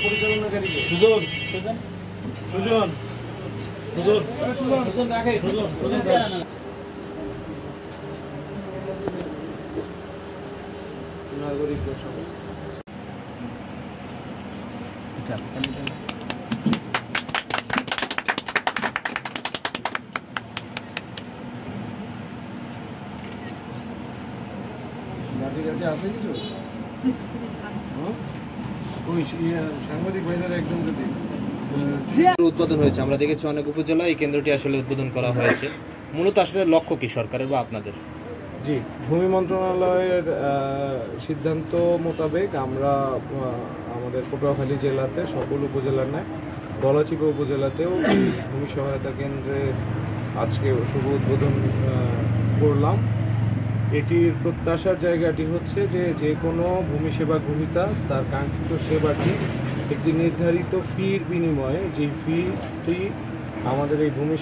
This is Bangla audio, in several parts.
পরিচালনাকারী সুজন সুজন সুজন সুজন সুজন রাখে সুজন সুজন নাগরিক সংস্থা এটা গাড়ি গাড়ি আছে কিছু সাংবাদিক ভাইদের একদম যদি উদ্বোধন হয়েছে, আমরা দেখেছি অনেক উপজেলা এই কেন্দ্রটি আসলে উদ্বোধন করা হয়েছে। মূলত আসলে লক্ষ্য কি সরকারের বা আপনাদের? জি, ভূমি মন্ত্রণালয়ের সিদ্ধান্ত মোতাবেক আমরা আমাদের পটুয়াখালী জেলাতে সকল উপজেলার ন্যায় গলাচিপা উপজেলাতেও ভূমি সহায়তা কেন্দ্রের আজকে শুভ উদ্বোধন করলাম। এটির প্রত্যাশার জায়গাটি হচ্ছে যে কোনো ভূমি সেবা গ্রহীতা তার কাঙ্ক্ষিত সেবাটি একটি নির্ধারিত ফির বিনিময়ে, যেই ফিটি আমাদের এই ভূমি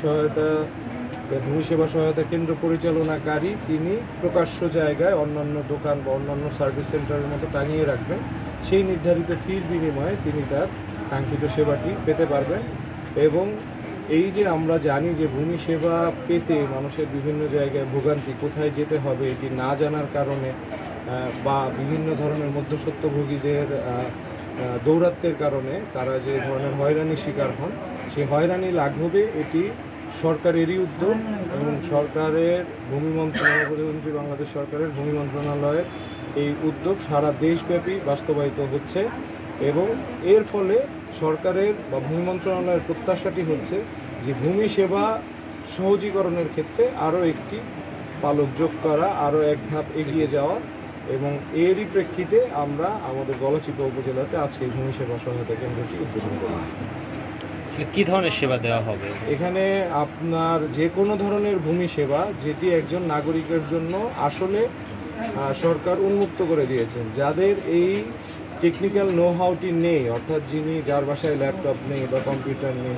সেবা সহায়তা কেন্দ্র পরিচালনাকারী তিনি প্রকাশ্য জায়গায় অন্যান্য দোকান বা অন্যান্য সার্ভিস সেন্টারের মতো টাঙিয়ে রাখবেন। সেই নির্ধারিত ফির বিনিময়ে তিনি তার কাঙ্ক্ষিত সেবাটি পেতে পারবেন। এবং এই যে আমরা জানি যে ভূমি সেবা পেতে মানুষের বিভিন্ন জায়গায় ভোগান্তি, কোথায় যেতে হবে এটি না জানার কারণে বা বিভিন্ন ধরনের মধ্যস্বত্বভোগীদের দৌরাত্ম্যের কারণে তারা যে ধরনের হয়রানির শিকার হন, সেই হয়রানি লাঘবে এটি সরকারেরই উদ্যোগ এবং সরকারের ভূমি মন্ত্রণালয়, প্রধানমন্ত্রী বাংলাদেশ সরকারের ভূমি মন্ত্রণালয়ের এই উদ্যোগ সারা দেশব্যাপী বাস্তবায়িত হচ্ছে। এবং এর ফলে সরকারের বা ভূমি মন্ত্রণালয়ের প্রত্যাশাটি হচ্ছে যে ভূমি সেবা সহজীকরণের ক্ষেত্রে আরও একটি পালক যোগ করা, আরও এক ধাপ এগিয়ে যাওয়া। এবং এরই প্রেক্ষিতে আমরা আমাদের গলাচিপা উপজেলাতে আজকে ভূমি সেবা সহায়তা কেন্দ্রটি উদ্বোধন করলাম। কী ধরনের সেবা দেওয়া হবে এখানে? আপনার যে কোনো ধরনের ভূমি সেবা যেটি একজন নাগরিকের জন্য আসলে সরকার উন্মুক্ত করে দিয়েছেন। যাদের এই টেকনিক্যাল নো হাউটি নেই, অর্থাৎ যার বাসায় ল্যাপটপ নেই বা কম্পিউটার নেই,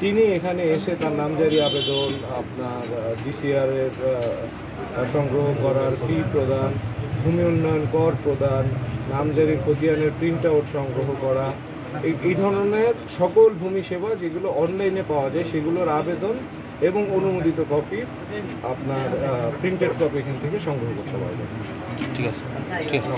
তিনি এখানে এসে তার নামজারি আবেদন, আপনার ডিসিআরের সংগ্রহ করার ফি প্রদান, ভূমি উন্নয়ন কর প্রদান, নামজারির খতিয়ানের প্রিন্ট আউট সংগ্রহ করা, এই ধরনের সকল ভূমি সেবা যেগুলো অনলাইনে পাওয়া যায় সেগুলোর আবেদন এবং অনুমোদিত কপি আপনার প্রিন্টেড কপি এখান থেকে সংগ্রহ করতে পারবেন। ঠিক আছে, ঠিক আছে।